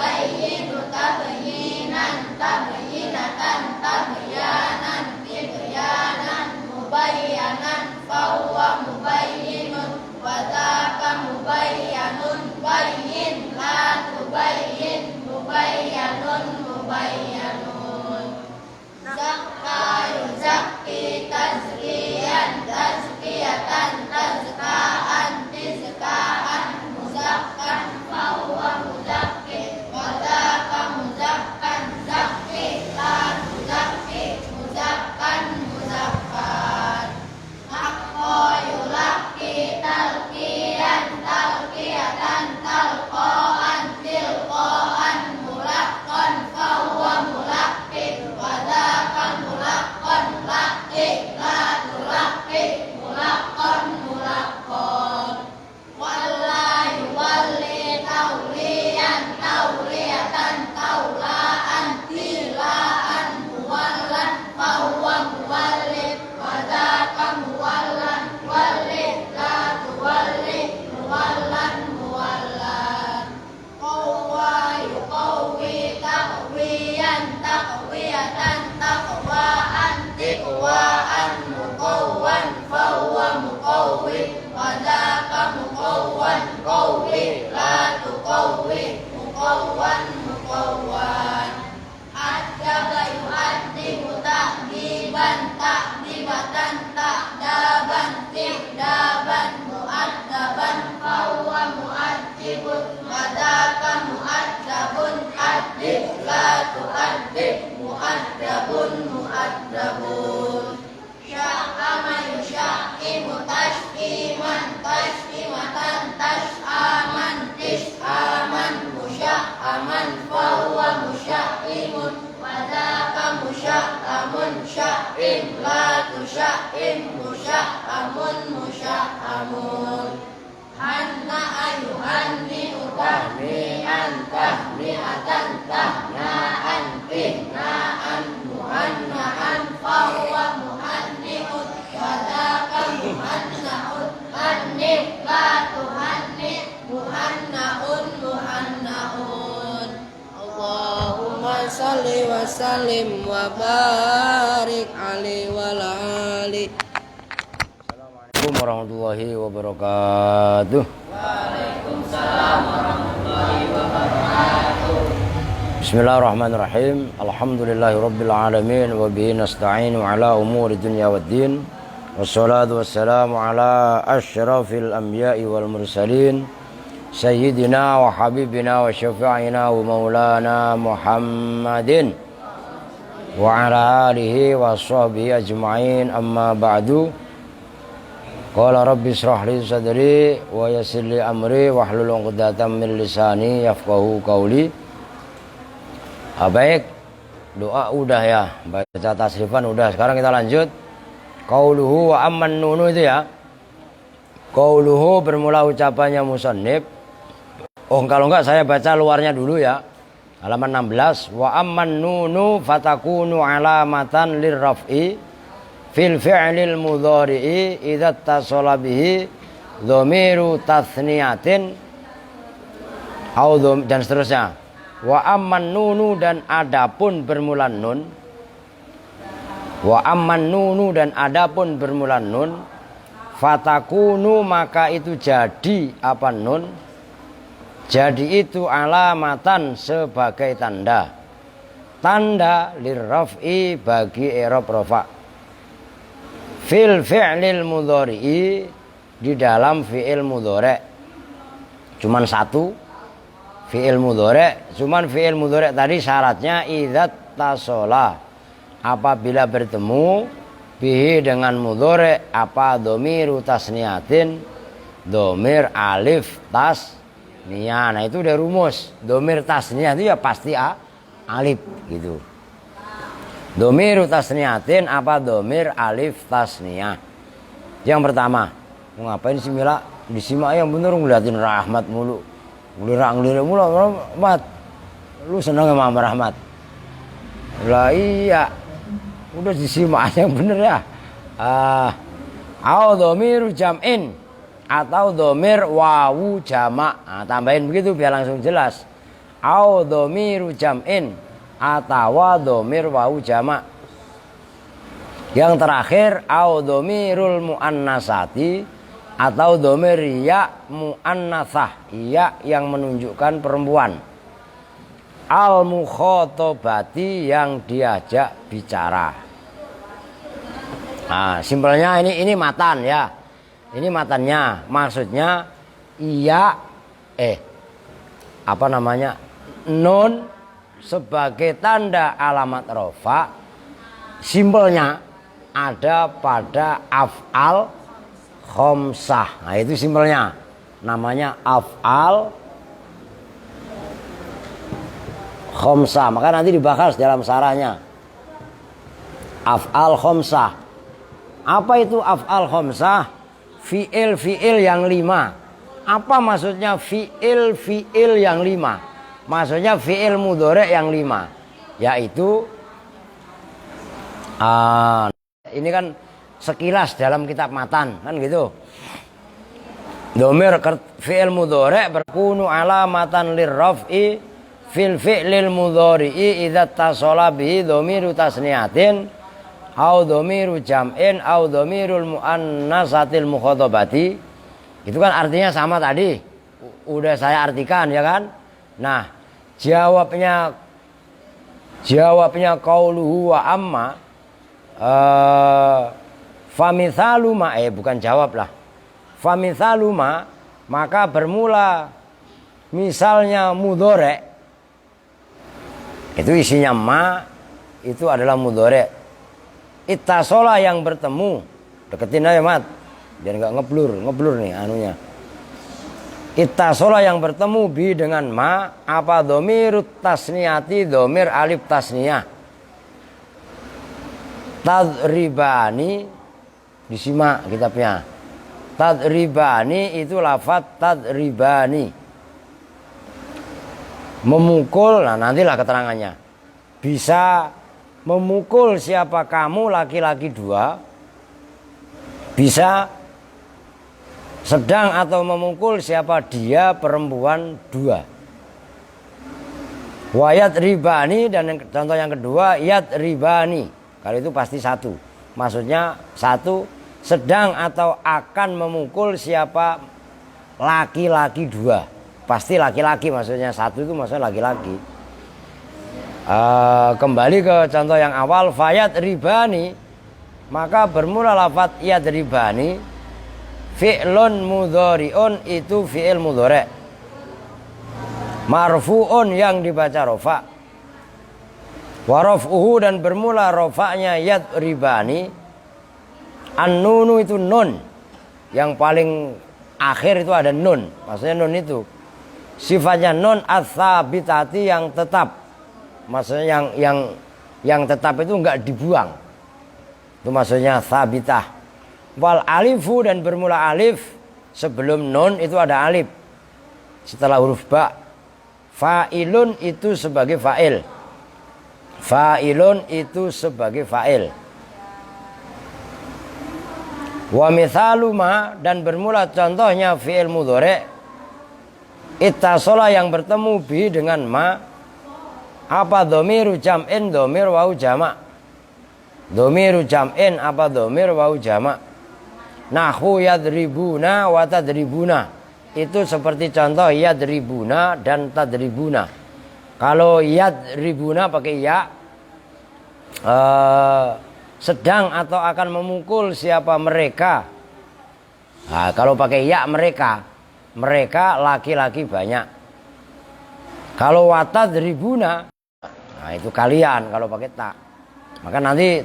yubayyinu tabyinan tabyinatan tabyanan tibyanan mubayyanan fahuwa mubayyinun wa dzaka mubayyanun bayyin la tubayyin mubayyanun mubayyanun zakka yuzakki tazkiyan tazkiyatan tazkaan tizkaan muzakkan fahuwa muzakki wa dzaka muzakkan zakki la tuzakki muzakkan muzakkan hakko yulaki talqiyan talqiyatan talqaan tilqaan mulaqqan fahuwa mulaqqi wa dzaka mulaqqan laqi la tulaqqi mulaqqan mulaqqan walla yuwalli tawliyan tawliyatan tawlaan tilaan muwallan fahuwa muwallid wa dzaka muwallan walli la tuwalli muwallan muwallan qawwa yuqawwi taqwiyan taqwiyatan taqwaan tiqwaan muqawwan fahuwa muqawwi wa dzaka muqawwan qawwi la tuqawwi muqawwan muqawwan adaba yu'addibu ta'diban ta'dibatan ta'daban ti'daban mu'addaban fahuwa mu'addibun wa dzaka mu'addabun addib la tu'addib mu'addabun mu'addabun sya'ama yusya'kimu tash'iman tash'imatan tash'aman tish'aman musya'aman fahuwa musya'kimun wa dzaka musya'amun sya'im la tusya'im musya'amun musya'amun hanna ayuhanni utahni'an tahni'atan tahna'an tihna'an muhanna'an fahuwa muhanni'un wa dzaka muhanna'un hanni' la tuhanni' muhanna'un muhanna'un Allahumma salli wa sallim wa barik alaihi wa ali. Assalamualaikum warahmatullahi wabarakatuh. Waalaikumsalam warahmatullahi wabarakatuh. Bismillahirrahmanirrahim. Alhamdulillahi rabbil alamin wa bihi nasta'inu ala umuri dunya waddin. Wassalatu wassalamu ala asyrafil anbiya'i wal mursalin sayyidina wa habibina wa syafi'ina wa maulana Muhammadin wa ala alihi wa sahbihi ajma'in amma ba'du. Qala rabbi israh li sadri wa yassir li amri wahlul 'uqdatam min lisani yafqahu qawli. Baik, doa udah ya, baca tasrifan udah. Sekarang kita lanjut. Qauluhu wa amman nunu itu ya. Qauluhu bermula ucapannya musannif. Oh, kalau enggak saya baca luarnya dulu ya. Halaman 16. Wa amman nunu fatakunu alamatan lirraf'i fil fi'lil mudhari'i idza tasala bihi dhamiru tatsniyatin dan seterusnya. Wa amman nunu dan adapun bermula nun. Wa amman nunu dan adapun bermula nun fatakunu maka itu jadi apa nun? Jadi itu alamatan sebagai tanda. Tanda lirraf'i bagi i'rab rafa'. Fil fi'lil mudhari'i di dalam fi'il mudhari'. Cuman satu fi'il mudhari', cuman fi'il mudhari' tadi syaratnya idzat tasola. Apabila bertemu bihi dengan mudhari' apa dhamiru tasniyatin, dhamir alif tasniyah. Nah itu udah rumus. Dhamir tasniyah itu ya pasti alif gitu. Dhamiru tasniyatin apa dhamir alif tasniyah. Yang pertama, mau ngapain sih Mila? Disimak yang bener ngeliatin Rahmat mulu. Ngelirak mulu Rahmat. Lu seneng sama Rahmat? Lah iya. Udah disimak yang bener ya. Au dhamiru jam'in atau dhamir wawu jamak. Tambahin begitu biar langsung jelas. au dhamiru jam'in atawa dhamir wau jamak. Yang terakhir au dhamirul muannasati atau dhamir ya muannatsah, ya yang menunjukkan perempuan. Al mukhatabati yang diajak bicara. Nah, simpelnya ini matan ya. Ini matannya. Maksudnya iya nun sebagai tanda alamat rofa. Simpelnya ada pada af'al khamsah. Nah, itu simpelnya. Namanya af'al khamsah. Maka nanti dibahas dalam sarahnya. Af'al khamsah. Apa itu af'al khamsah? Fi'il yang 5. Apa maksudnya fi'il yang 5? Maksudnya fi'il mudhari' yang 5. Yaitu ini kan sekilas dalam kitab matan kan gitu. Dhamir fi'il mudhari' berkunu alamatan lirraf'i fil fi'lil mudhari'i idza tasala bihi dhamiru tasniyatin au dhamiru jam'in au dhamirul muannasatil mukhatabati. Itu kan artinya sama tadi. Udah saya artikan ya kan? Nah, jawabnya qauluhu wa amma famithalu ma bukan jawab lah. Famithalu ma maka bermula misalnya mudhari'. Itu isinya ma itu adalah mudhari'. Ittasola yang bertemu, deketin aja mat biar nggak ngeblur nih anunya. Ittasola yang bertemu bi dengan ma apa dhamirut tasniyati dhamir alif tasniyah. Tadribani disimak kitabnya. Tadribani itu lafaz tadribani, memukul. Nah, nantilah keterangannya. Bisa memukul siapa kamu laki-laki 2, bisa sedang atau memukul siapa dia perempuan 2. Wayat ribani dan contoh yang kedua yat ribani. Kalau itu pasti 1. Maksudnya 1 sedang atau akan memukul siapa laki-laki 2. Pasti laki-laki maksudnya 1 itu maksudnya laki-laki. Kembali ke contoh yang awal fayat ribani, maka bermula lafaz yad ribani fi'lun mudhari'un itu fi'il mudhari' marfu'un yang dibaca rofa wa raf'uhu dan bermula rofa'nya yad ribani an-nunu itu nun yang paling akhir itu ada nun, maksudnya nun itu sifatnya nun ats-tsabitati yang tetap. Maksudnya yang tetap itu enggak dibuang. Itu maksudnya sabitah. Wal alifu dan bermula alif sebelum nun itu ada alif. Setelah huruf ba. Fa'ilun itu sebagai fa'il. Fa'ilun itu sebagai fa'il. Wa mithalu ma dan bermula contohnya fi'il mudhari'. Ittasola yang bertemu bi dengan ma. Apa dhamiru jam'in dhamir wau jamak. Dhamiru jam'in apa dhamir wau jamak. Nahwu yadribuna wa tadribuna. Itu seperti contoh yadribuna dan tadribuna. Kalau yadribuna pakai ya sedang atau akan memukul siapa mereka. Nah, kalau pakai ya mereka laki-laki banyak. Kalau watadribuna, nah itu kalian kalau pakai tak. Maka nanti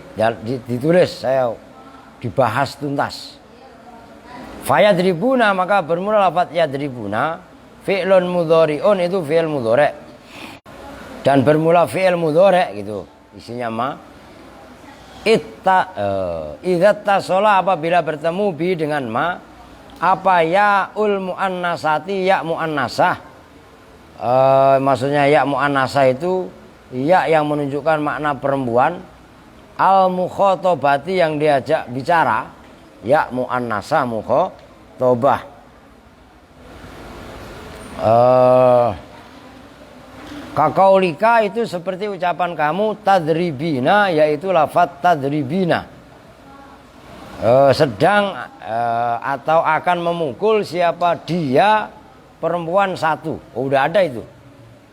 ditulis saya dibahas tuntas. Fayadribuna maka bermula lafaz yadribuna fi'lun mudhari'un itu fi'il mudhari'. Dan bermula fi'il mudhari' gitu. Isinya ma. Idza tasala apabila bertemu bi dengan ma apa ya ul muannasati ya muannasah. Maksudnya ya muannasah itu ya yang menunjukkan makna perempuan. Al mukhatabati yang diajak bicara, ya muannasah mukhatabah. Kakaulika itu seperti ucapan kamu tadribina, yaitu lafaz tadribina. Sedang atau akan memukul siapa dia perempuan satu. Udah ada itu.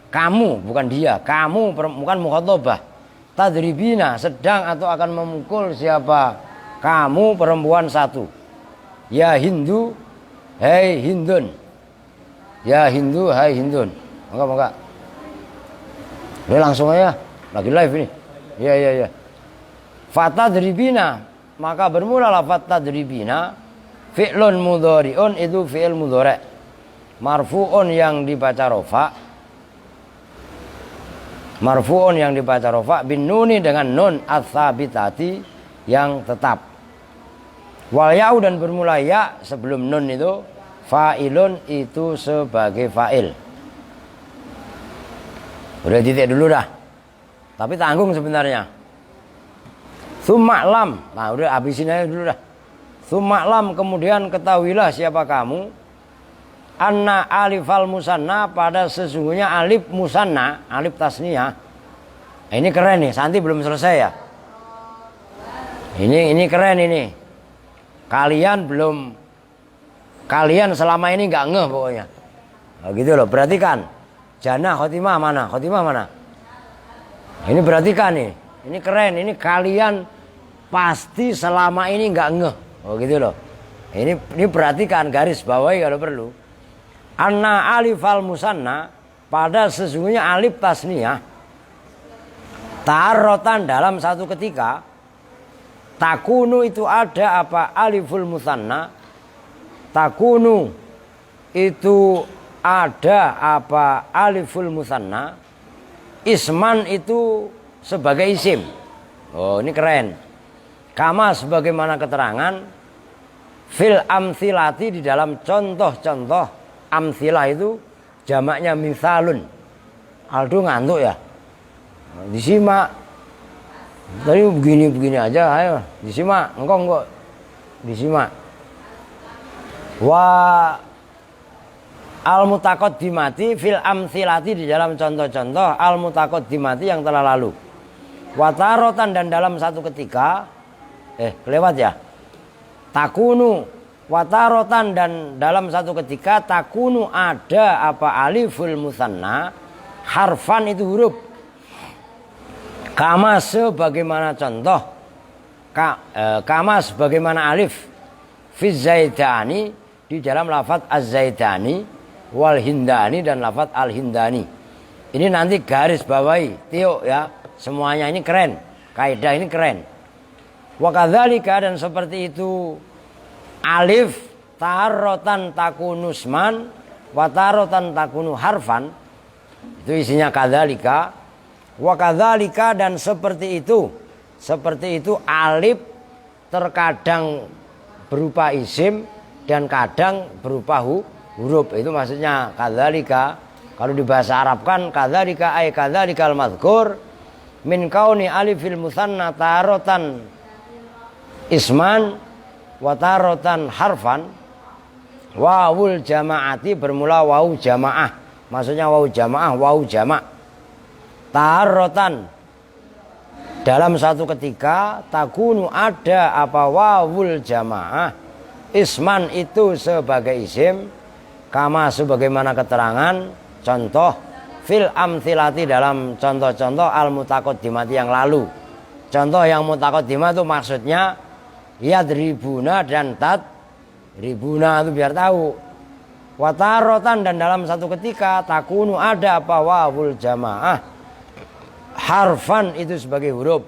Kamu bukan dia, kamu bukan mukhatabah. Tadribina sedang atau akan memukul siapa kamu perempuan satu. Ya Hindu, hei Hindun. Ya Hindu, hai Hindun. Maka. Udah langsung aja, lagi live ini. Iya. Fatadribina, maka bermulalah fatadribina. Fi'lun mudhari'un itu fi'il mudhari'. Marfu'un yang dibaca rofa. Marfu'un yang dibaca rofa bin nuni dengan nun ats-tsabitati yang tetap. Wal ya'u dan bermula ya sebelum nun itu fa'ilun itu sebagai fa'il. Udah titik dulu dah. Tapi tanggung sebenarnya. Tsumma lam. Nah, udah habisin aja dulu dah. Tsumma lam, kemudian ketahuilah siapa kamu. Anna alifal musanna, pada sesungguhnya alif musanna, alif tasniyah. Ini keren nih, Santi belum selesai ya. Ini keren ini. Kalian selama ini nggak ngeh pokoknya. Nah, gitu loh, perhatikan. Jannah khotimah mana? Khotimah mana? Ini perhatikan nih. Ini keren. Ini kalian pasti selama ini nggak ngeh. Oh gitu loh. Ini perhatikan, garis bawahi kalau perlu. Anna alifal musanna, pada sesungguhnya alif tasniyah. Ta'arrotan dalam satu ketika. Takunu itu ada apa? Aliful musanna. Takunu itu ada apa? Aliful musanna. Isman itu sebagai isim. Oh ini keren. Kama sebagaimana keterangan. Fil amthilati, di dalam contoh-contoh. Amthilah itu jamaknya misalun. Aldo ngantuk ya. Disimak. Tadi begini aja, ayo disimak. Engkau disimak. Wa al-mutaqaddimati fil amthilati, di dalam contoh-contoh al-mutaqaddimati yang telah lalu. Watarotan, dan dalam satu ketika kelewat ya. Takunu watarotan, dan dalam satu ketika takunu ada apa? Aliful musanna, harfan itu huruf. Kama sebagaimana contoh. Kama sebagaimana alif. Fi zaidani, di dalam lafaz az-zaidani, wal hindani, dan lafaz al-hindani. Ini nanti garis bawahi, Tio ya. Semuanya ini keren. Kaidah ini keren. Wa kadzalika, dan seperti itu alif tarotan takunu isman wa tarotan takunu harfan. Itu isinya kadzalika. Wa kadzalika, dan seperti itu alif terkadang berupa isim dan kadang berupa huruf. Itu maksudnya kadzalika. Kalau di bahasa Arab kan kadzalika ay kadzalikal madzkur min kauni alifil musanna tarotan isman wa tarotan harfan. Wawul jamaati, bermula wawu jamaah. Maksudnya wawu jamaah, wawu jamak. Tarotan, dalam satu ketika. Takunu ada apa? Wawul jamaah. Isman itu sebagai isim. Kama sebagaimana keterangan contoh. Fil amthilati, dalam contoh-contoh al-mutaqaddimati yang lalu. Contoh yang mutaqaddimah itu maksudnya yadribuna dan tadribuna, itu biar tahu. Watarotan, dan dalam satu ketika. Takunu ada apa? Wawul jamaah. Harfan itu sebagai huruf.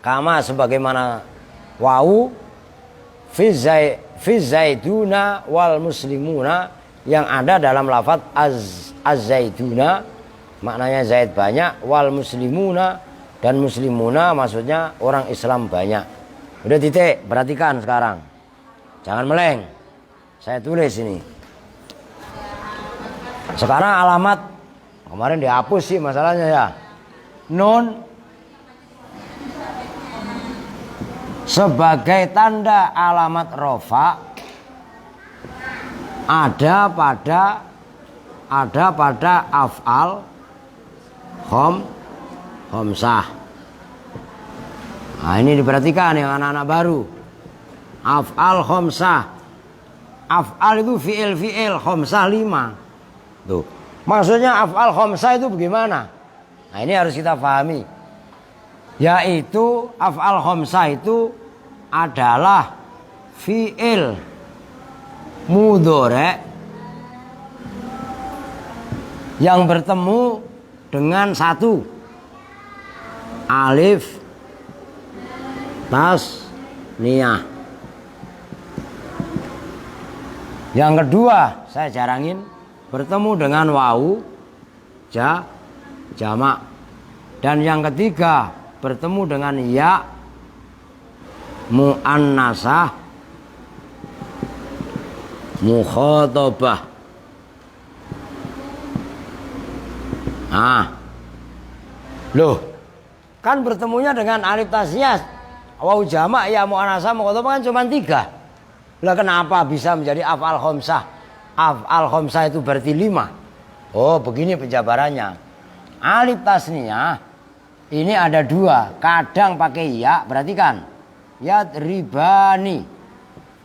Kama sebagaimana wawu. Fi zaiduna wal muslimuna, yang ada dalam lafaz az-zaiduna, maknanya zaid banyak, wal muslimuna, dan muslimuna maksudnya orang Islam banyak. Udah titik, perhatikan sekarang. Jangan meleng. Saya tulis ini. Sekarang alamat, kemarin dihapus sih masalahnya ya. Nun sebagai tanda alamat rofa ada pada af'al khomsah. Nah, ini diperhatikan ya anak-anak baru. Af'al khomsah. Af'al itu fi'il khomsah 5. Tuh. Maksudnya af'al khomsah itu bagaimana? Nah, ini harus kita pahami. Yaitu af'al khomsah itu adalah fi'il mudhari' yang bertemu dengan satu alif tasniyah. Yang kedua saya jarangin bertemu dengan wawu jamak. Dan yang ketiga bertemu dengan ya muannasah mukhatabah. Nah, loh, kan bertemunya dengan alif tasniyah wawu jamak ya muannasah mukhatabah kan cuma 3. Lah kenapa bisa menjadi af'al khomsah? Af'al khomsah itu berarti 5. Oh, begini penjabarannya. Alif tasniyah ini ada 2. Kadang pakai ya, perhatikan. Yadribani.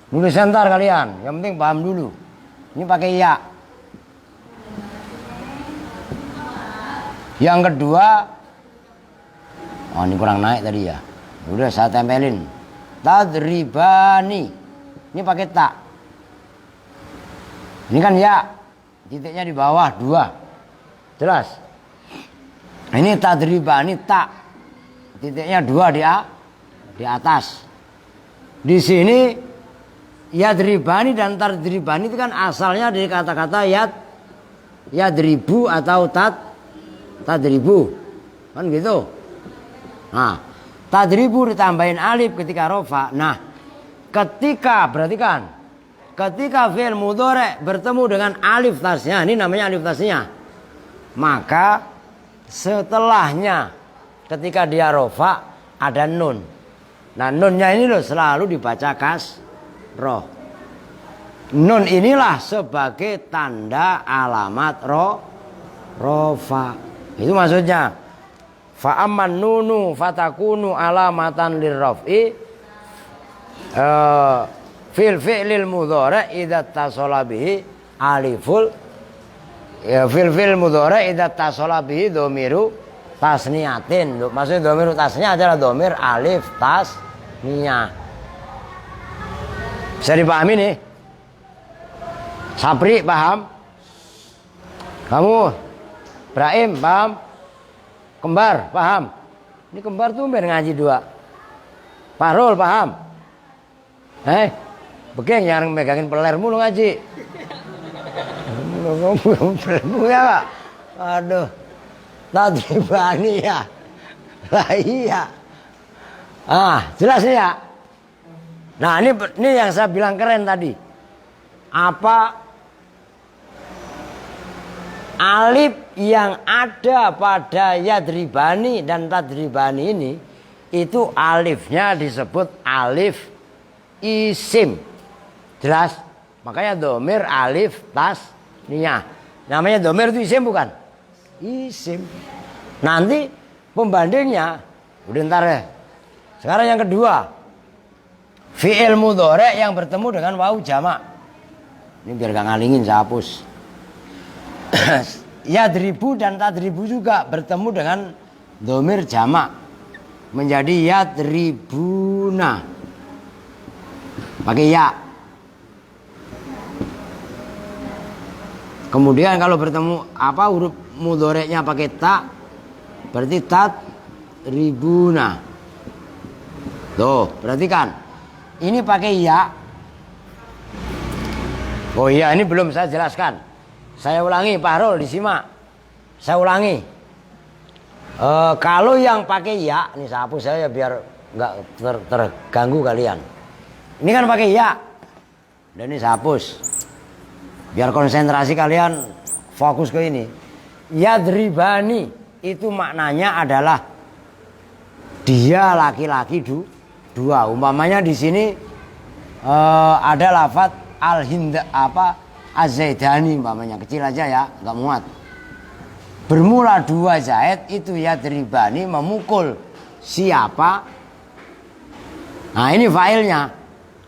Nulis sebentar kalian, yang penting paham dulu. Ini pakai ya. Yang kedua, oh ini kurang naik tadi ya. Udah saya tempelin. Tadribani. Ini pakai tak. Ini kan ya. Titiknya di bawah 2. Jelas? Ini tadribani tak. Titiknya 2 di atas. Di sini yadribani dan tadribani itu kan asalnya dari kata-kata yadribu atau tadribu. Kan gitu. Nah, tadribu ditambahin alif ketika rofa. Nah, ketika perhatikan, ketika fi'il mudhari' bertemu dengan alif tasnya, ini namanya alif tasnya, maka setelahnya ketika dia rofa ada nun. Nah, nunnya ini loh selalu dibaca kasroh. Nun inilah sebagai tanda alamat rofa. Itu maksudnya. Fa'amman nunu fatakunu alamatan lirraf'i fil fi'lil mudhari' idza tasala bihi aliful ya fil fi'l mudhari' idza tasala bihi dhamiru tasniyatin. Maksudnya dhamiru tasniyah adalah dhamir alif tasniyah. Bisa dipahami nih? Sapri paham? Kamu Ibrahim paham? Kembar paham? Ini kembar tuh ngaji 2. Parul paham? Begeng yang megangin peler mulu ngaji. Ngomong ya Pak. Aduh. Tadribani ya. Lah iya. Jelas ya. Nah, ini yang saya bilang keren tadi. Apa alif yang ada pada yadribani dan tadribani ini itu alifnya disebut alif isim. Jelas? Makanya domir alif tasniyah. Namanya domir itu isim bukan? Isim. Nanti pembandingnya udah ntar ya. Sekarang yang kedua, fi'il mudhari' yang bertemu dengan wawu jamak. Ini biar gak ngalingin saya hapus. Yadribu dan tadribu juga bertemu dengan domir jamak menjadi yadribuna. Pakai ya. Kemudian kalau bertemu huruf mudhari'nya pakai ta, berarti tadribuna. Tuh, perhatikan. Ini pakai ya. Oh iya, ini belum saya jelaskan. Saya ulangi, Pak Harul disimak. Saya ulangi. Kalau yang pakai ya, ini saya hapus saya biar nggak terganggu kalian. Ini kan pakai ya. Dan ini saya hapus. Biar konsentrasi kalian fokus ke ini. Yadribani itu maknanya adalah dia laki-laki 2. Umpamanya di sini ada lafadz al-hind az-zaidani umpamanya, kecil aja ya, enggak muat. bermula 2 zaid itu yadribani memukul siapa. Nah ini failnya.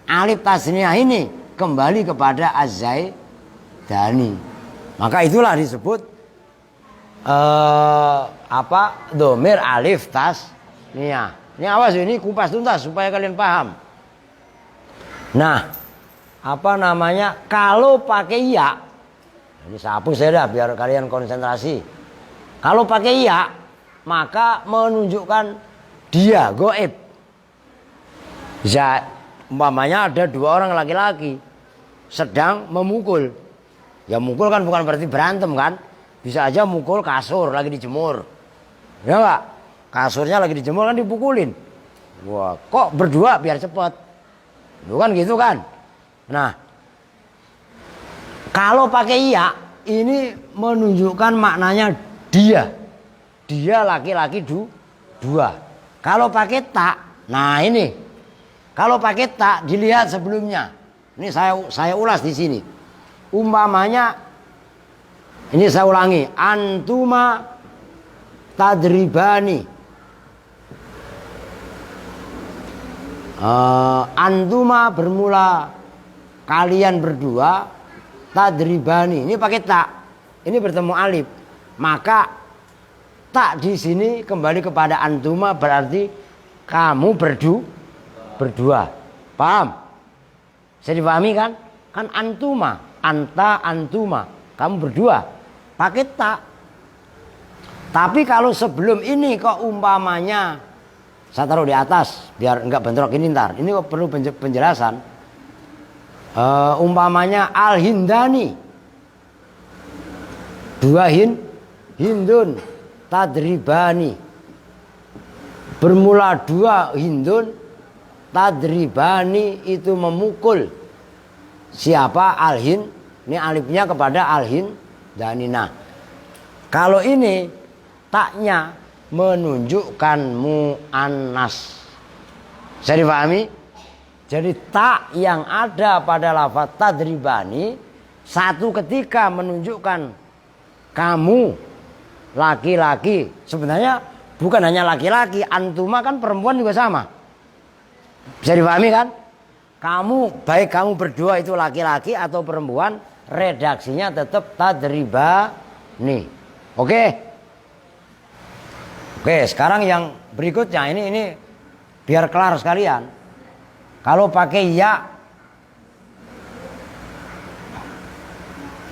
Alif tasniyah ini kembali kepada az-zaidani. Maka itulah disebut domir alif tasniyah. Ini awas ini kupas tuntas supaya kalian paham. Nah, kalau pakai ya, ini sapu saya dah biar kalian konsentrasi. Kalau pakai ya, maka menunjukkan dia goib. Umpamanya ada 2 orang laki-laki sedang memukul. Ya mukul kan bukan berarti berantem kan. Bisa aja mukul kasur lagi dijemur. Ya enggak? Kasurnya lagi dijemur kan dipukulin. Wah, kok berdua biar cepet. Bukan gitu kan? Nah, kalau pakai iya, ini menunjukkan maknanya dia. Dia laki-laki 2. Kalau pakai tak, nah ini. Kalau pakai tak dilihat sebelumnya. Ini saya ulas di sini. Umpamanya ini saya ulangi, antuma tadribani. Antuma bermula kalian berdua tadribani. Ini pakai tak. Ini bertemu alif. Maka tak di sini kembali kepada antuma berarti kamu berdua. Paham? Bisa dipahami kan? Kan antuma, anta antuma, kamu berdua. Pakai tak. Tapi kalau sebelum ini kok umpamanya saya taruh di atas biar enggak bentrok ini ntar. Ini kok perlu penjelasan. Umpamanya al-hindani. 2 hindun tadribani. Bermula 2 hindun tadribani itu memukul siapa? Al-hind. Ini alifnya kepada al-hind danina. Kalau ini taknya menunjukkan muannas. Bisa dipahami? Jadi tak yang ada pada lafaz tadribani satu ketika menunjukkan kamu laki-laki. Sebenarnya bukan hanya laki-laki, antuma kan perempuan juga sama. Bisa dipahami kan? Baik kamu berdua itu laki-laki atau perempuan, redaksinya tetap tadribani. Oke? Oke, sekarang yang berikutnya ini biar kelar sekalian. Kalau pakai ya,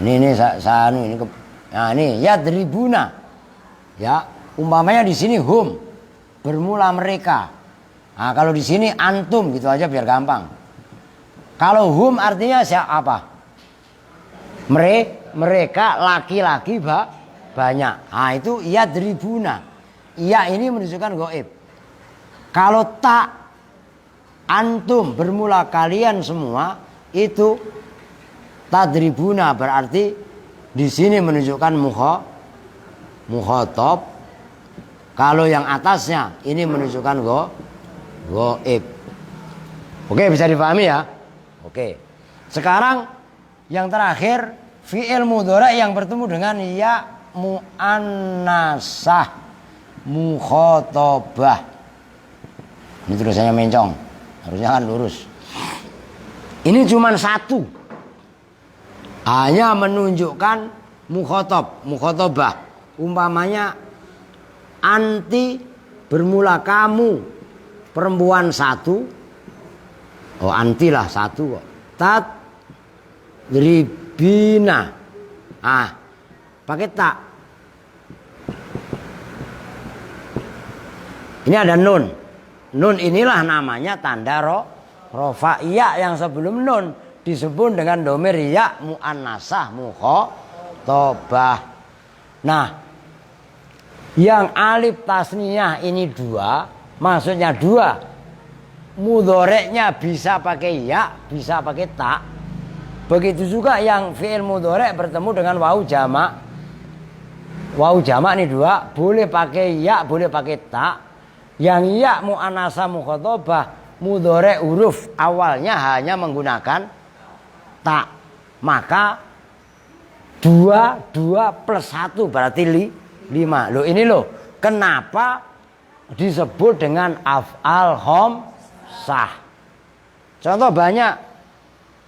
ini yadribuna. Ya, umpamanya di sini hum bermula mereka. Nah, kalau di sini antum gitu aja biar gampang. Kalau hum artinya siapa? Mereka laki-laki banyak. Nah, itu yadribuna. Iya ini menunjukkan goib. Kalau tak antum bermula kalian semua itu tadribuna berarti di sini menunjukkan mukhatab. Kalau yang atasnya ini menunjukkan goib. Oke, bisa dipahami ya? Oke. Sekarang yang terakhir fi'il mudhari' yang bertemu dengan ya muannasah mukhatabah. Ini tulisannya mencong. Harusnya kan lurus. Ini cuma satu. Hanya menunjukkan mukhatabah. Umpamanya anti bermula kamu perempuan 1. Oh anti lah 1 kok. Tadribina. Pakai tak. Ini ada nun. Nun inilah namanya tanda rofa. Iya yang sebelum nun disebut dengan domir ya muannasah mukhatabah. Nah, yang alif tasniyah ini 2, maksudnya 2. Mudhoreknya bisa pakai ya, bisa pakai tak. Begitu juga yang fi'il mudhorek bertemu dengan wau jamak. Wau jamak ini 2, boleh pakai ya, boleh pakai tak. Yang ya muannasah mukhatabah mudhorek huruf awalnya hanya menggunakan tak. Maka 2 plus 1 berarti 5. Loh ini loh, kenapa disebut dengan af'al khamsah? Contoh banyak.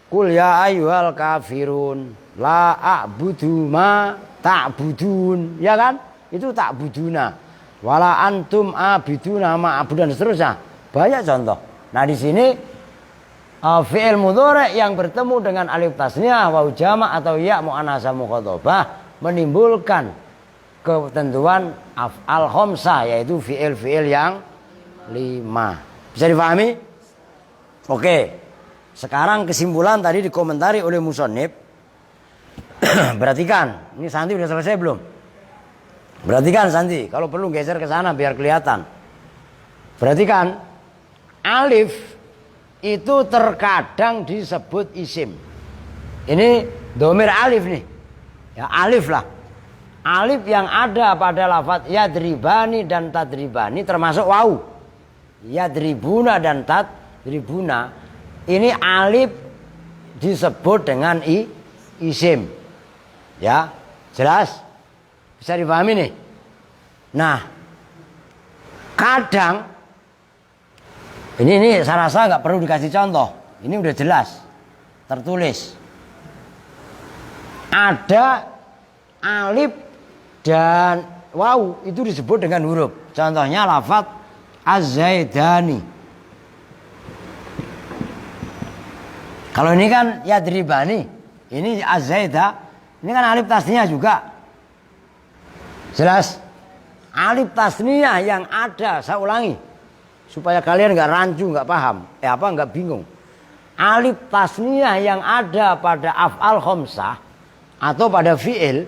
Qul ya ayyuhal kafirun la a'budu ma ta'budun, ya kan? Itu ta'buduna. Wala antum abiduna ma a'budu dan seterusnya. Banyak contoh. Nah di sini fi'il mudhari yang bertemu dengan alif tasniyah waw jama' atau ya muannatsa mukhatabah menimbulkan ketentuan af'al khamsah, yaitu fi'il yang 5. Bisa dipahami? Oke. Sekarang kesimpulan tadi dikomentari oleh musannif. Perhatikan, ini Santi udah selesai belum? Perhatikan Santi, kalau perlu geser ke sana biar kelihatan. Perhatikan, alif itu terkadang disebut isim. Ini domir alif nih. Ya, alif lah. Alif yang ada pada lafaz yadribani dan tadribani termasuk waw. Yadribuna dan tadribuna. Ini alif disebut dengan isim. Ya, jelas? Bisa dipahami nih? Nah, kadang ini saya rasa nggak perlu dikasih contoh. Ini udah jelas, tertulis. Ada alif dan waw itu disebut dengan huruf. Contohnya lafaz az-zaidani. Kalau ini kan yadribani, ini az-zaidah, ini kan alif tasniyah juga. Jelas? Alif tasniyah yang ada, saya ulangi supaya kalian nggak rancu, nggak paham, nggak bingung. Alif tasniyah yang ada pada af'al khamsah atau pada fi'il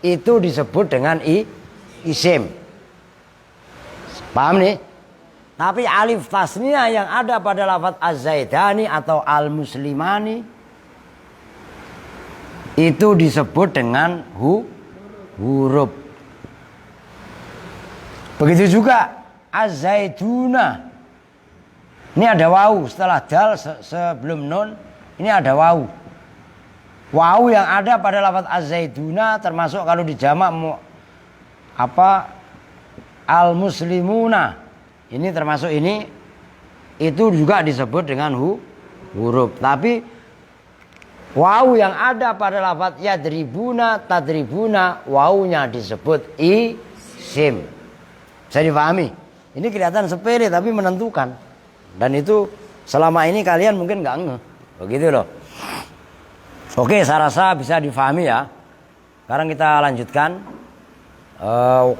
itu disebut dengan isim. Paham nih? Tapi alif tasniyah yang ada pada lafaz az-zaidani atau al-muslimani itu disebut dengan huruf. Begitu juga az-zaiduna. Ini ada waw setelah dal sebelum nun, ini ada waw. Waw yang ada pada lafaz az-zaiduna termasuk kalau dijamak al-muslimuna. Ini termasuk ini, itu juga disebut dengan huruf. Tapi waw yang ada pada lafaz yadribuna, tadribuna, wawnya disebut isim. Bisa dipahami? Ini kelihatan sepele tapi menentukan. Dan itu selama ini kalian mungkin nggak ngeh. Begitu loh. Oke, saya rasa bisa dipahami ya. Sekarang kita lanjutkan.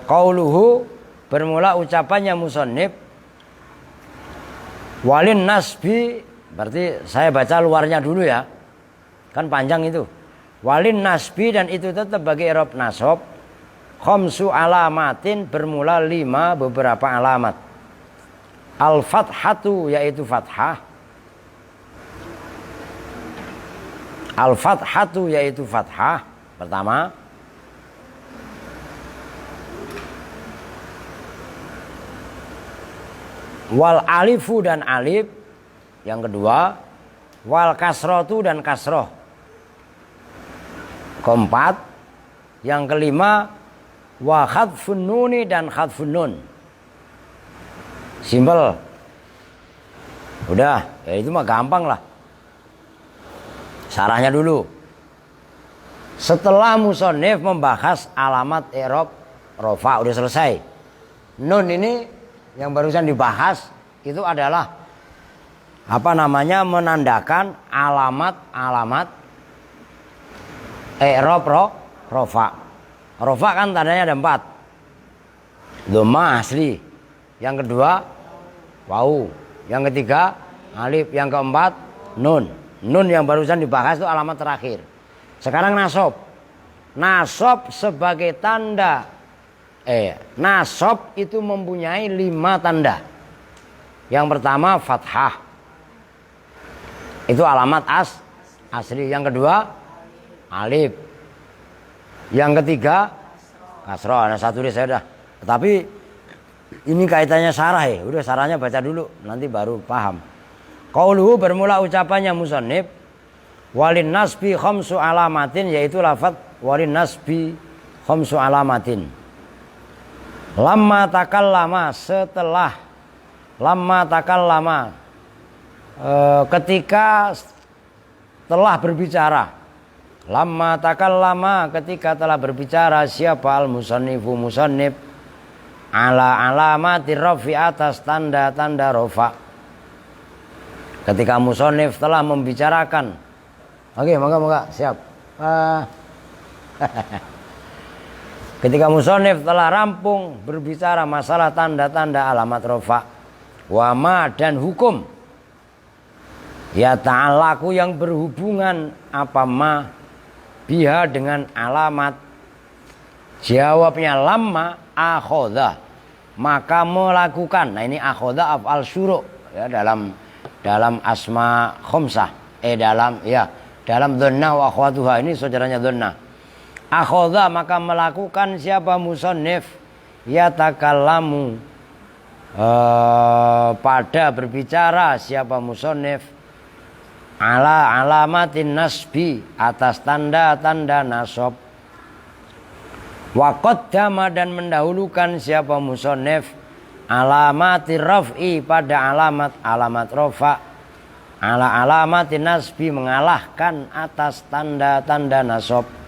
Qauluhu, bermula ucapannya musannif, walin nasbi, berarti saya baca luarnya dulu ya, kan panjang itu. Walin nasbi, dan itu tetap bagi i'rab nasab, khamsu alamatin, bermula 5 beberapa alamat. Al fathatu, yaitu fathah. Al fathatu, yaitu fathah pertama. Wal alifu, dan alif yang kedua. Wal kasrotu, dan kasroh keempat. Yang kelima wa khadfun nuni, dan khadfun nun. Simpel. Udah, ya itu mah gampang lah. Syarahnya dulu. Setelah musannif membahas alamat i'rab rafa, udah selesai. Nun ini yang barusan dibahas itu adalah menandakan alamat-alamat i'rab rafa. Rafa kan tandanya ada 4. Dhamma asli. Yang kedua waw. Yang ketiga alif. Yang keempat nun. Nun yang barusan dibahas itu alamat terakhir. Sekarang nasab. Nasab sebagai tanda. Nasab itu mempunyai 5 tanda. Yang pertama fathah. Itu alamat asli. Yang kedua alif. Yang ketiga kasroh. Nah, satu deh saya udah. Tapi ini kaitannya syarah ya. Udah syarahnya baca dulu, nanti baru paham. Qauluhu, bermula ucapannya musannif, walin nasbi khamsu alamatin, yaitu lafaz walin nasbi khamsu alamatin. Lamma takallama, setelah lamma takallama, ketika telah berbicara. Lamma takallama, ketika telah berbicara siapa al-musannifu musannif ala alamati rafi, atas tanda-tanda rofa. Ketika musannif telah membicarakan. Oke, moga siap. Ketika musannif telah rampung berbicara masalah tanda-tanda alamat rofa, wama dan hukum, ya ta'alaku yang berhubungan apa ma biha dengan alamat. Jawabnya lamma akhoda, maka melakukan. Nah ini akhoda af'al syuru' ya, dalam asma khomsah, dalam dhanna wa akhwatuha, ini saudaranya dhanna. Akhoda, maka melakukan siapa musannif yatakallamu, pada berbicara siapa musannif ala alamatin nasbi, atas tanda-tanda nasab. Wa qaddama, dan mendahulukan siapa musannif alamati raf'i, pada alamat rafa, ala alamati nasbi, mengalahkan atas tanda-tanda nasab.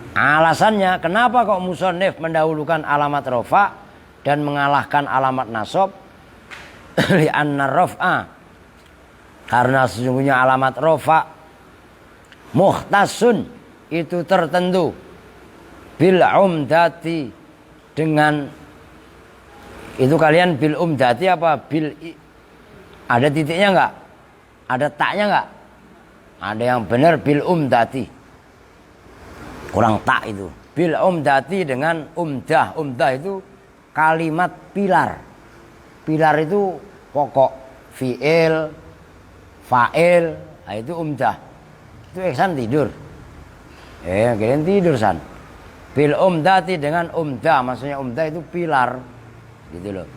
Alasannya kenapa kok musannif mendahulukan alamat rafa dan mengalahkan alamat nasab? Li'anna raf'a, karena sesungguhnya alamat rafa mukhtasun, itu tertentu bil umdati, dengan itu. Kalian bil umdati apa bil, ada titiknya enggak? Ada taknya enggak? Ada yang benar bil umdati, kurang tak itu. Bil umdati dengan umdah. Umdah itu kalimat pilar. Pilar itu pokok, fi'il, fa'il, nah itu umdah. Itu Ihsan tidur. Kalian tidur San. Bil umdati dengan umdah, maksudnya umdah itu pilar. Gitu loh.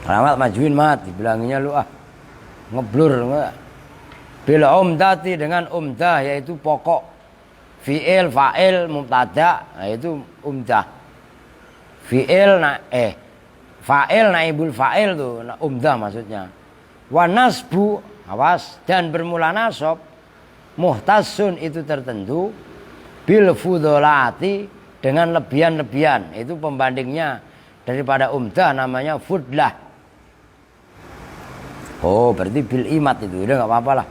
Rahmat majuin mat, dibilanginya lu ngeblur enggak. Bil umdati dengan umdah, yaitu pokok. Fi'il, fa'il, mubtada, nah itu umdah. Fi'il fa'il naibul fa'il tuh umdah maksudnya. Wa nasbu, awas, dan bermula nasab muhtasun, itu tertentu bil fudolati, dengan lebihan-lebihan. Itu pembandingnya daripada umdah, namanya fudlah. Oh, berarti bil imat itu udah enggak apa-apa lah.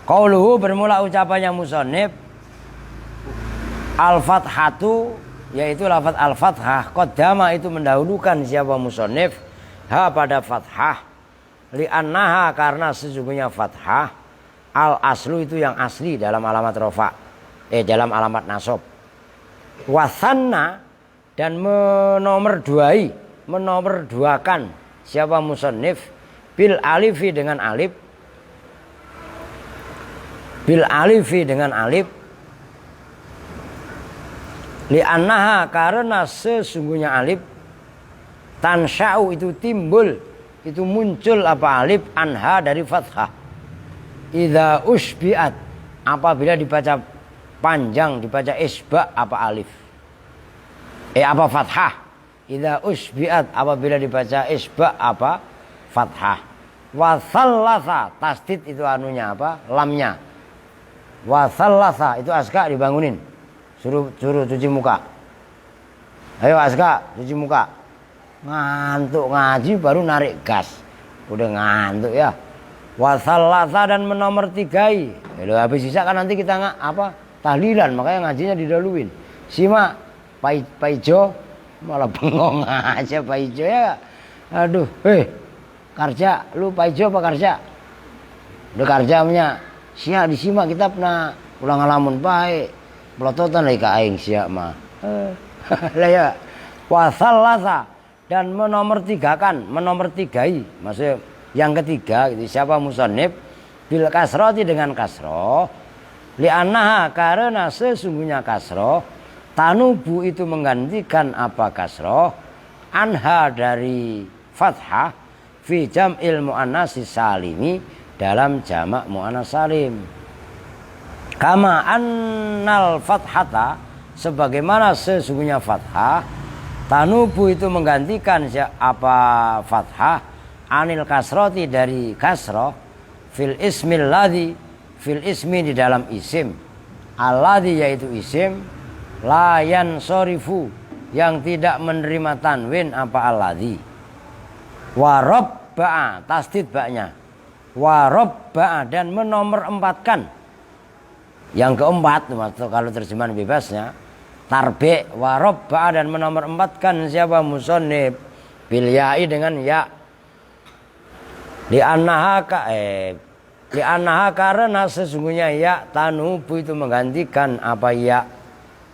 Qauluhu, bermula ucapannya musannif, al-fathatu, yaitu lafaz al-fathah. Qaddama, itu mendahulukan siapa musannif ha pada fathah. Li'annaha, karena sesungguhnya fathah al-aslu, itu yang asli dalam alamat rafa, dalam alamat nasab. Wasanna, dan menomorduakan siapa musannif bil alifi, dengan alif. Bil alifi, dengan alif. Li'annaha, karena sesungguhnya alif tansya'u, itu timbul, itu muncul apa alif anha, dari fathah. Idza usbiat, apabila dibaca panjang, dibaca isba apa alif, apa fathah. Idza usbiat, apabila dibaca isba apa fathah. Wa tsallatsa, tasdid itu anunya apa, lamnya. Wa tsallatsa, itu Aska dibangunin. Suruh cuci muka. Ayo Aska, cuci muka. Ngantuk ngaji baru narik gas. Udah ngantuk ya. Wasalasa, dan menomortigai. Habis sisa kan nanti kita tahlilan, makanya ngajinya didahuluin. Simak Pak Ijo malah bengong aja Pak Ijo ya. Aduh, Karja, lu Pak Ijo apa Karja? Udah Karjanya siap disimak, kita pernah ulang ngalamun baik. Pelototan lagi ka aing siap mah. Lah ya. Wasalasa, dan menomortigai, maksudnya yang ketiga gitu, siapa musannif bil kasrati, dengan kasroh. Li'annaha, karena sesungguhnya kasroh tanubu, itu menggantikan apa kasroh anha, dari fathah fi jam'il muannatsis salimi, dalam jamak muannats salim. Kama annal fathata, sebagaimana sesungguhnya fathah Tanubu itu menggantikan apa fathah anil kasroti dari kasroh fil ismil ladhi fil ismi di dalam isim alladhi yaitu isim layan sorifu yang tidak menerima tanwin apa alladhi warob ba'a tasdid ba'nya warob ba'a dan menomor empatkan yang keempat kalau terjemahan bebasnya tarbe warob ba'a dan menomor empatkan siapa musonib bil ya'i dengan ya li'annaha karena sesungguhnya ya tanubu itu menggantikan apa ya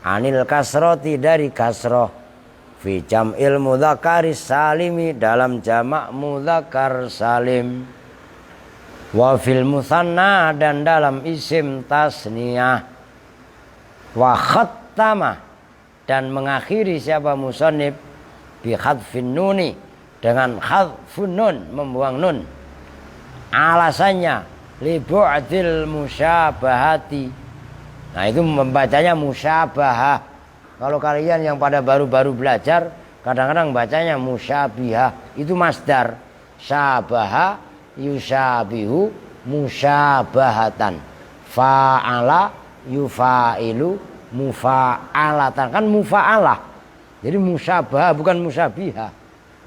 anil kasroti dari kasroh fi jam'il mudzakkari salimi dalam jamak mudzakar salim wa fil musanna dan dalam isim tasniyah wa khattama dan mengakhiri siapa musannif bi khadfin nuni dengan khadfun nun membuang nun alasannya li bu'dil musyabahati. Nah itu membacanya musyabahah. Kalau kalian yang pada baru-baru belajar kadang-kadang bacanya musyabihah. Itu masdar syabaha yusyabihu musyabahatan fa'ala yufa'ilu mufa'alatan kan mufa'alah. Jadi musyabahah bukan musyabihah.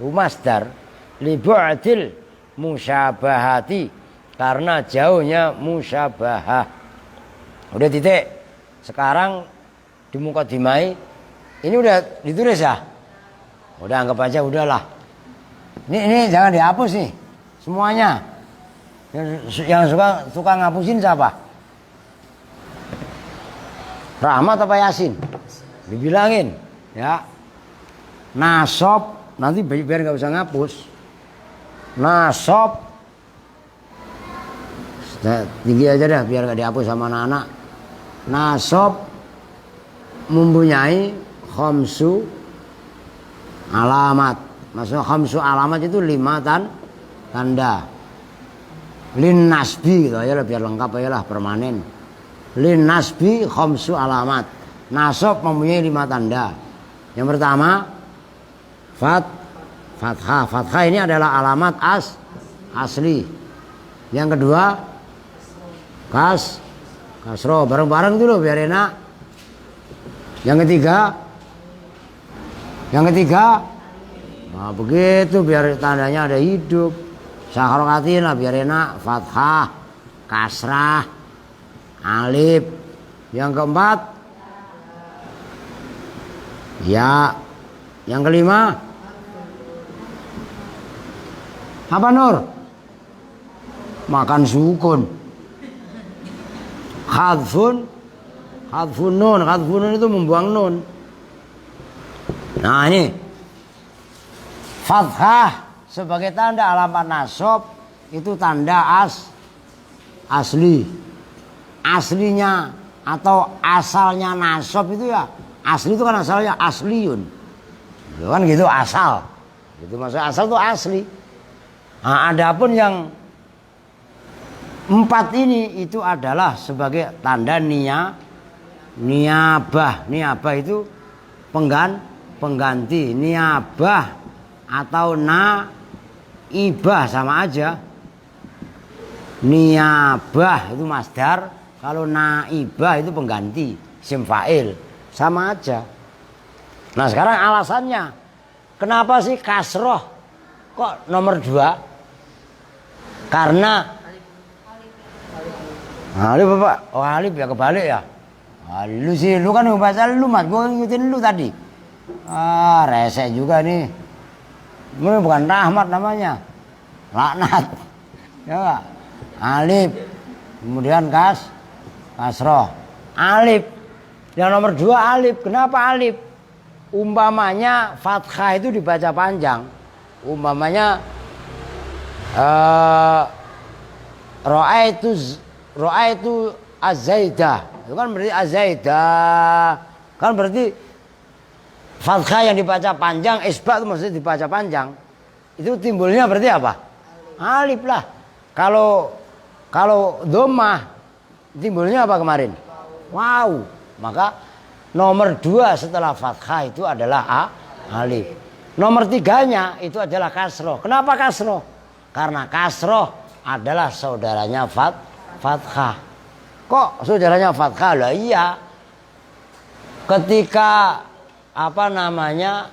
Itu masdar li bu'dil musyabahati karena jauhnya musyabahah. Udah titik. Sekarang di mukadimai ini udah ditulis ya. Udah anggap aja udahlah. Ini jangan dihapus nih semuanya. Yang suka ngapusin siapa? Rahmat apa Yasin? Dibilangin ya. Nasob nanti biar nggak usah ngapus. Nasob tinggi aja dah biar gak dihapus sama anak-anak. Nasob mempunyai khamsu alamat. Maksudnya khamsu alamat itu 5 tanda. Lin nasbi gitu aja lah biar lengkap aja lah permanen. Lin nasbi khamsu alamat. Nasob mempunyai 5 tanda. Yang pertama fathah. Fathah ini adalah alamat asli. Yang kedua kasroh bareng-bareng dulu biar enak. Yang ketiga nah begitu biar tandanya ada hidup. Saharokatin lah biar enak. Fathah, kasrah, alif. Yang keempat ya. Yang kelima apa Nur? Makan sukun. Khadfun nun itu membuang nun. Nah ini fathah sebagai tanda alamat nasab itu tanda asli. Aslinya atau asalnya nasab itu ya asli itu kan asalnya asliun. Itu kan gitu asal. Itu maksudnya asal itu asli. Nah, adapun yang 4 ini itu adalah sebagai tanda niabah. Niabah itu pengganti. Niabah atau naibah sama aja. Niabah itu masdar, kalau naibah itu pengganti, isim fa'il, sama aja. Nah sekarang alasannya, kenapa sih kasroh kok nomor 2? Karena Alif Bapak, oh Alif ya kebalik ya. Lu sih, lu kan baca lu mat, gue ngikutin lu tadi. Rese juga nih. Ini bukan rahmat namanya, laknat. Ya gak? Alif, kemudian kasroh. Alif, yang nomor 2 alif. Kenapa alif? Umpamanya fathah itu dibaca panjang. Umpamanya Ra'aitu az-zaidah. Itu kan berarti az-zaidah. Kan berarti fathah yang dibaca panjang, isbah itu maksudnya dibaca panjang. Itu timbulnya berarti apa? Alif lah. Kalau dhammah timbulnya apa kemarin? Wow. Maka nomor 2 setelah fathah itu adalah alif. Nomor 3-nya itu adalah kasroh. Kenapa kasroh? Karena kasroh adalah saudaranya fathah. Kok saudaranya fathah? Lah iya. Ketika apa namanya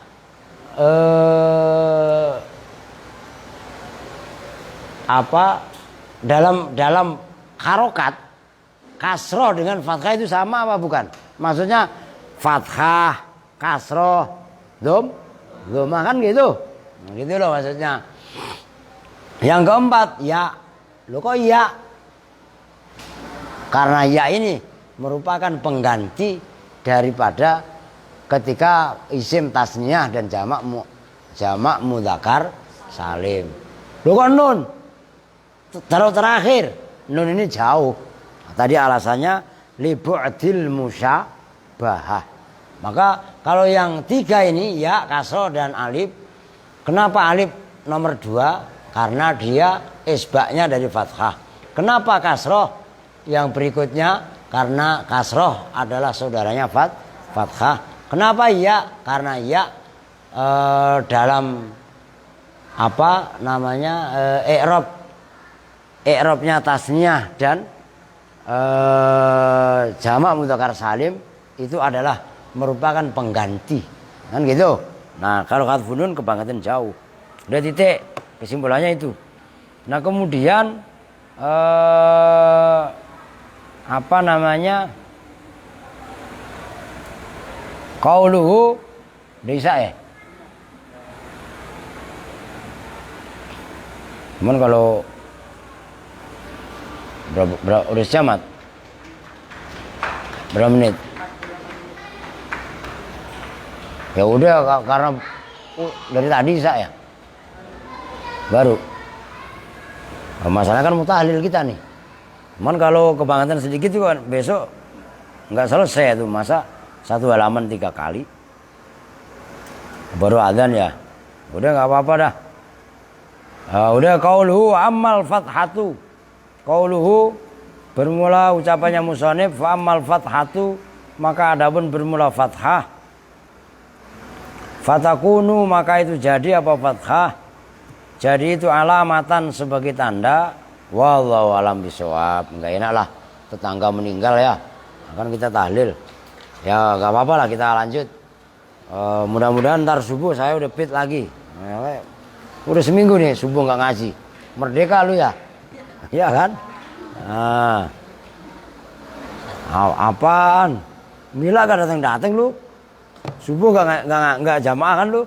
dalam harokat kasroh dengan fathah itu sama apa bukan? Maksudnya fathah, kasroh, dhamma kan gitu. Nah, gitu loh maksudnya. Yang keempat ya. Loh kok ya? Karena ya ini merupakan pengganti daripada ketika isim tasniyah dan jamak mudzakkar salim. Loh kok nun? Taruh terakhir. Nun ini jauh. Tadi alasannya li bu'dil musyabahah. Maka kalau yang 3 ini ya, kasroh dan alif. Kenapa alif nomor 2? Karena dia isbaknya dari fathah. Kenapa kasroh yang berikutnya? Karena kasroh adalah saudaranya fathah. Kenapa ya? Karena ya dalam apa namanya i'rabnya tasniyah dan jamak mudzakkar salim itu adalah merupakan pengganti, kan gitu. Nah kalau hadfun nun kebangkitan jauh. Udah titik, kesimpulannya itu. Nah kemudian apa namanya qauluhu desa ya. Cuman kalau berapa udah jamat? Berapa menit? Ya udah karena dari tadi saya baru. Masalah kan mutahlil kita nih. Cuman kalau kebangetan sedikit juga besok nggak selesai tuh masa 1 halaman 3 kali. Baru adzan ya. Udah nggak apa-apa dah. Udah qauluhu ammal fathatu. Qauluhu bermula ucapannya musannif fa ammal fathatu maka adapun bermula fathah fatakunu maka itu jadi apa fathah? Jadi itu alamatan sebagai tanda. Wallahu alam bisawab. Enggak enak lah tetangga meninggal ya. Kan kita tahlil. Ya enggak apa-apa lah kita lanjut. Mudah-mudahan ntar subuh saya udah fit lagi. Udah seminggu nih subuh enggak ngaji. Merdeka lu ya. Ya kan? Nah. Apaan? Mila gak datang-datang lu. Subuh enggak jamaah kan lu?